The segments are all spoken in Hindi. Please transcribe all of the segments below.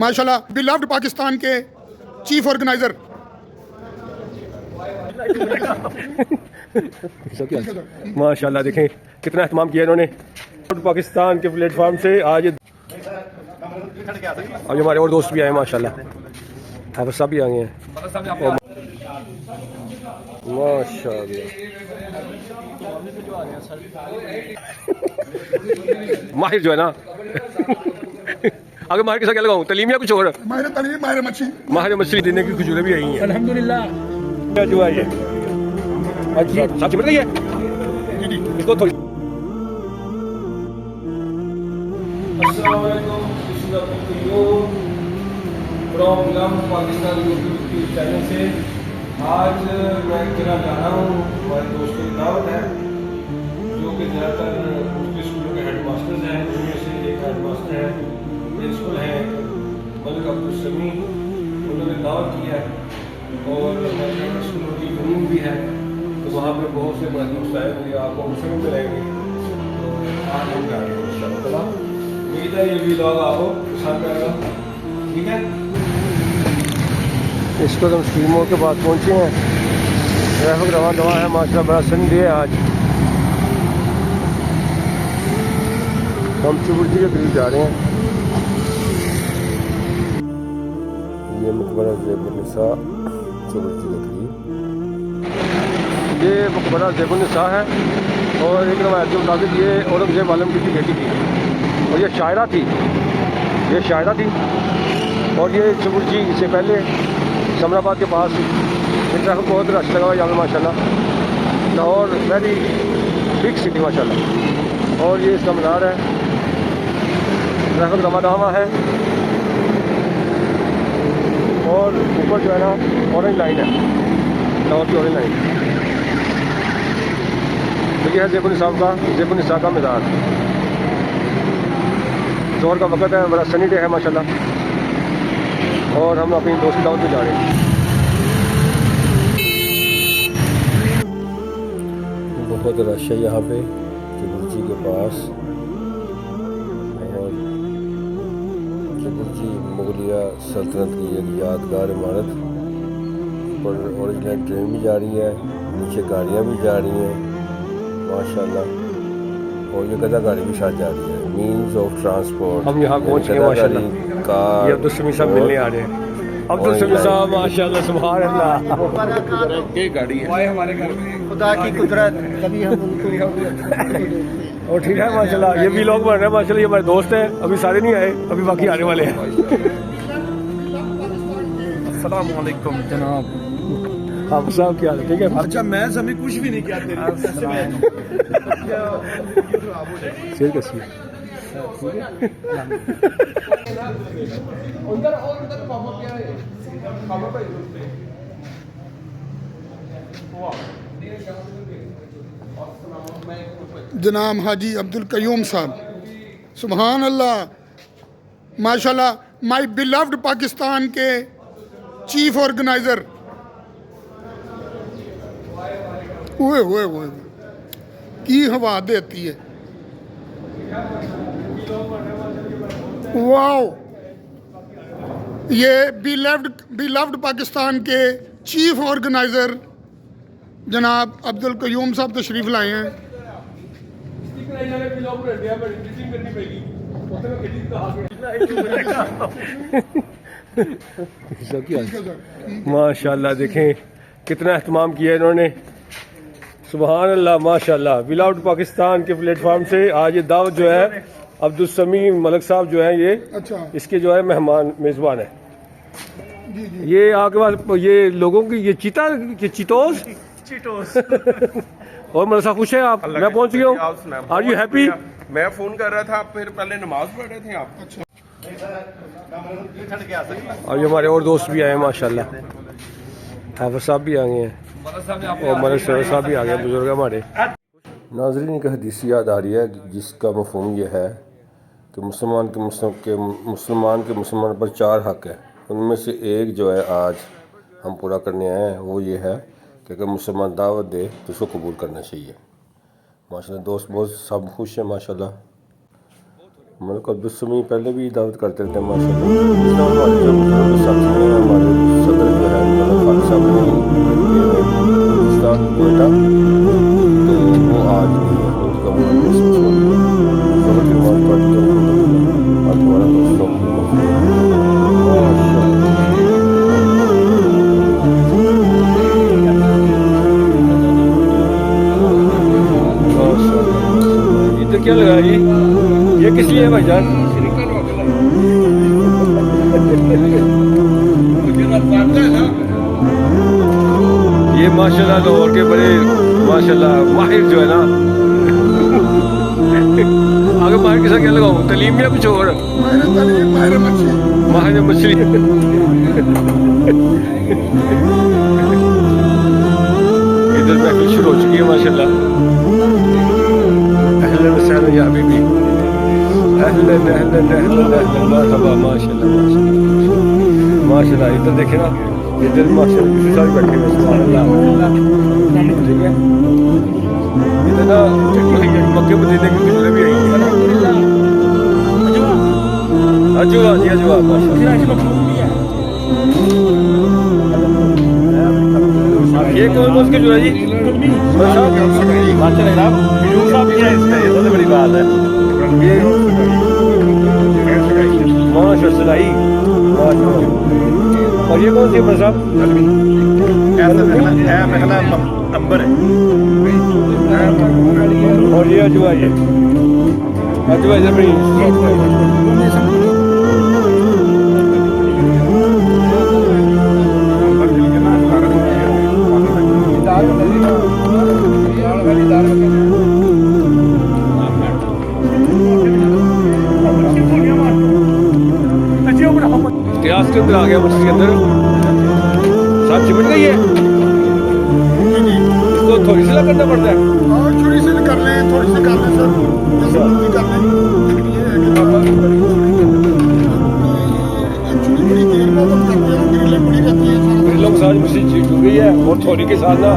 माशाल्लाह बिलव्ड पाकिस्तान के चीफ ऑर्गेनाइजर माशाल्लाह देखें कितना एहतमाम किया इन्होंने पाकिस्तान के प्लेटफॉर्म से। आज हमारे और दोस्त भी आए माशाल्लाह, हाफिज साहब भी आ गए हैं माशाल्लाह। माहिर जो है ना आगे माहिर के साथ क्या लगाऊं, तलीम या कुछ और? माहिर मछली देने की खजूरें भी आई हैं अल्हम्दुलिल्लाह। क्या जो है ये अच्छा साथी बढ़ गई है इसको थोड़ी। पाकिस्तान यूट्यूब चैनल से आज मैं एक जगह जा रहा हूँ, हमारे दोस्तों की दावत है जो कि ज़्यादातर उसके स्कूलों के हेड मास्टर्स हैं। उनमें से एक हेड मास्टर है, प्रिंसिपल है मलिक अब्दुल समी, उन्होंने दावत की है और हमारे स्कूलों की यूनियन भी है, तो वहाँ पे बहुत से बड़े दोस्त आए हुए आपको उनसे भी मिलेंगे। तो आज हम जा रहे हैं इंशाअल्लाह, उम्मीद है ये व्लॉग आपको पसंद आएगा। ठीक है, इसको हम स्कीमों के बाद पहुँचे हैं, ट्रैफिक रवा दवा है माशाल्लाह, बड़ा सनी है आज। हम चुबुर्जी के करीब जा रहे हैं। ये मकबरा ज़ैबुन्निसा चुबुर्जी के करीब, ये मकबरा ज़ैबुन्निसा है और एक रवायत के मुताबिक ये औरंगज़ेब आलम की बेटी थी और ये शायरा थी, और ये चुबुर्जी से पहले समराबाद के पास ट्रैफिक बहुत रश लगा हुआ यहाँ पे माशाल्लाह। लाहौर वेरी बिग सिटी माशाल्लाह, और ये इसका मीनार है, ट्रैफिक रवाना है और ऊपर जो है ना ऑरेंज लाइन है, लाहौर की ऑरेंज लाइन। तो ये है ज़ैबुन्निसा का मीनार। जोहर का वक्त है, बड़ा सनी डे है माशाल्लाह, और हम अपनी दोस्त की दावत में जा रहे हैं। बहुत रश है यहाँ पे चुबुर्जी के पास, और चुबुर्जी मुगलिया सल्तनत की एक यादगार इमारत पर ओरिजिनल ट्रेन भी जा रही है, नीचे गाड़ियाँ भी जा रही हैं माशाल्लाह, और ये गदा गाड़ी भी साथ जा रही है, मीन्स ऑफ ट्रांसपोर्ट। हम यहाँ पहुँच गए माशाल्लाह, ये अब्दुल समी साहब मिलने आ रहे हैं। अब्दुल समी साहब माशाल्लाह सुभान अल्लाह, की गाड़ी है हमारे घर में, खुदा की कुदरत, कभी हम उनको और ठीक है माशाल्लाह। ये भी लोग बन रहे हैं माशाल्लाह, ये हमारे दोस्त हैं, अभी सारे नहीं आए, अभी बाकी आने वाले हैं। अस्सलाम वालेकुम जनाब, आप साहब क्या हाल है? ठीक है। अच्छा मैं सभी कुछ भी नहीं किया तेरे शेर कैसी है? जनाब हाजी अब्दुल कयूम साहब, सुभान अल्लाह माशाल्लाह, माय बिलव्ड पाकिस्तान के चीफ ऑर्गेनाइजर। हुए की हवा देती है, वाओ। ये बिलव्ड पाकिस्तान के चीफ ऑर्गेनाइजर जनाब अब्दुल कयूम साहब तशरीफ लाए हैं। माशाल्लाह देखें कितना एहतमाम किया इन्होंने, सुभान अल्लाह माशाल्लाह। बिलव्ड पाकिस्तान के प्लेटफॉर्म से आज ये दावत जो है अब्दुल समी मलिक साहब जो है ये इसके जो है मेहमान मेज़बान है। ये आपके पास ये लोगों की ये चीतोस और मलिक साहब खुश है आप? मैं पहुंच गया हूँ, आर यू हैप्पी? मैं फोन कर रहा था, फिर पहले नमाज पढ़ रहे थे आप। और ये हमारे और दोस्त भी आए हैं माशाल्लाह, हाफिज साहब भी आ गए हैं और मलिक साहब भी आ गए, बुजुर्ग हमारे। नाज़रीन एक हदीस याद आ रही है जिसका मफ़हूम ये है कि मुसलमान के मुसलमान पर 4 हक़ है, उनमें से एक जो है आज हम पूरा करने आए हैं, वो ये है कि अगर मुसलमान दावत दे तो उसको कबूल करना चाहिए माशाल्लाह। दोस्त बहुत सब खुश हैं माशाल्लाह। मतलब कब्बस में पहले भी दावत करते रहते हैं माशाल्लाह। इस तरह हमारे जो बुजुर्ग साथी हैं, हमारे सदर जो है मतलब खान साहब ने पाकिस्तान कोयटा, तो वो आज नहीं है, उनकी कब्र में महसूस हो रही है। ज़ोहर की नमाज़ पढ़ के अब हमारा दोस्तों इधर क्या लगा ये किस लिए है भाईजान? ये माशाल्लाह लाहौर के बड़े माशाल्लाह माहिर जो है ना आगे माहिर के साथ क्या लगाऊं, तलीम या कुछ और? माहिर मछली इधर महफिल शुरू हो चुकी है माशाल्लाह। अहलन वसहलन या हबीबी, अहलन अहलन अहलन अहलन मरहबा माशाल्लाह माशाल्लाह। इधर देखे ना, इधर माशाल्लाह किसी साथ बैठे हुए सुभान अल्लाह, ठीक है। इधर ना मक्के मदीने की खजूरें भी आई हैं। अजवा जी अजवा माशाल्लाह। ये कौन कौन सी खजूर है जी? सबसे बड़ी बात है ये माशा सगाई। और ये कौन सी है साहब? अंबर है। और ये अजवा, ये अजवा इधर बड़ी गिलास के अंदर आ गया, मछली के अंदर साथ चिपट गई है। इसको थोड़ी सी करना पड़ता है। थोड़ी सी कर लें, थोड़ी सी कर लें सर, कर लें। एक्चुअली बड़ी देर में करते हैं, ग्रिलें बड़ी रहती हैं। ग्रिलों के साथ मछली छूट गई है और थोड़ी के साथ ना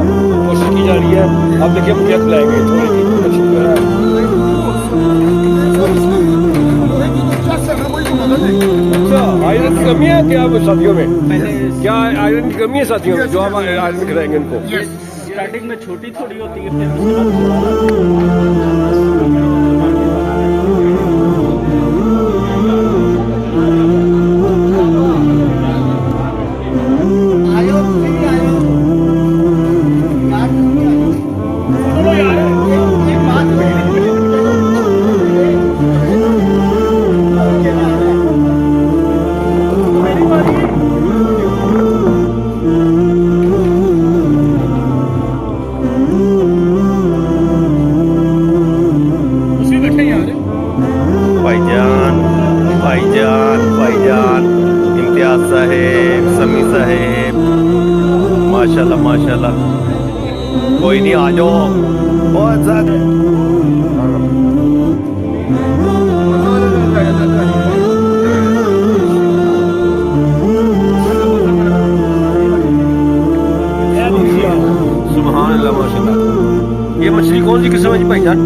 कोशिश की जा रही है। अब देखिए हम क्या खिलाएंगे थोड़ी की मछली जो है। अच्छा, आयरन की कमी है क्या साथियों में? क्या आयरन की कमी है साथियों में जो हम आयरन खिलाएंगे इनको? स्टार्टिंग में छोटी थोड़ी होती है, फिर उसके बाद भाईजान इम्तियाज साहेब, समी साहेब, माशाल्लाह माशाल्लाह। कोई नहीं, आ जाओ बहुत ज़्यादा। सुभान अल्लाह माशाल्लाह। ये मछली कौन सी किस्म है जी भाईजान?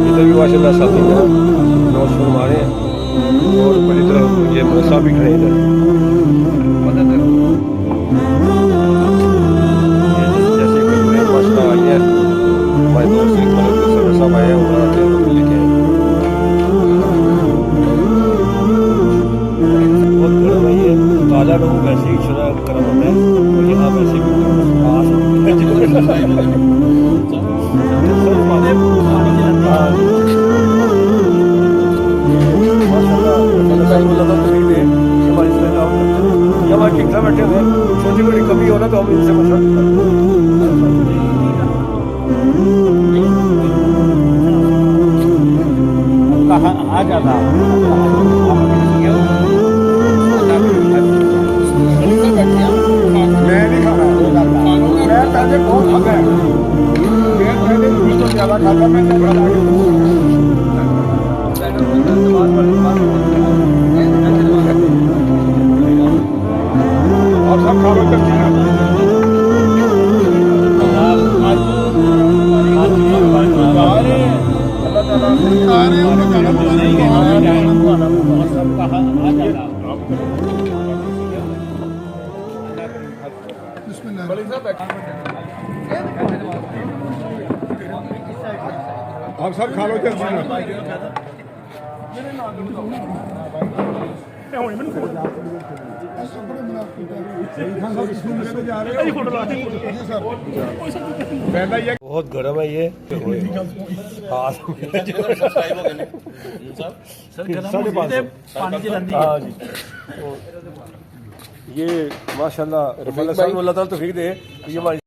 इधर भी माशाल्लाह साथी हैं, नौश फरमा रहे हैं और बड़ी तरह ये मसा भी खड़े इधर। जैसे माशाल्लाह आई है हमारे दोस्त एक मदद के सर साहब आए हैं, उन्होंने आते हैं तो लेके बहुत गर्म है ये। ताज़ा लोग वैसे ही शुरा गर्म होता है और यहाँ वैसे भी हमारे ठीक बैठे हुए छोटी बड़ी कमी हो ना तो हम इनसे मशवरा आ जाता मैं नहीं खाना, मैं पहले बहुत खाता है, मैं पहले तो ज़्यादा खाता, मैं आप सब खा लो बहुत गर्म है ये हाथ हाँ जी ये माशाल्लाह अल्लाह ताला तौफीक दे ये हमारी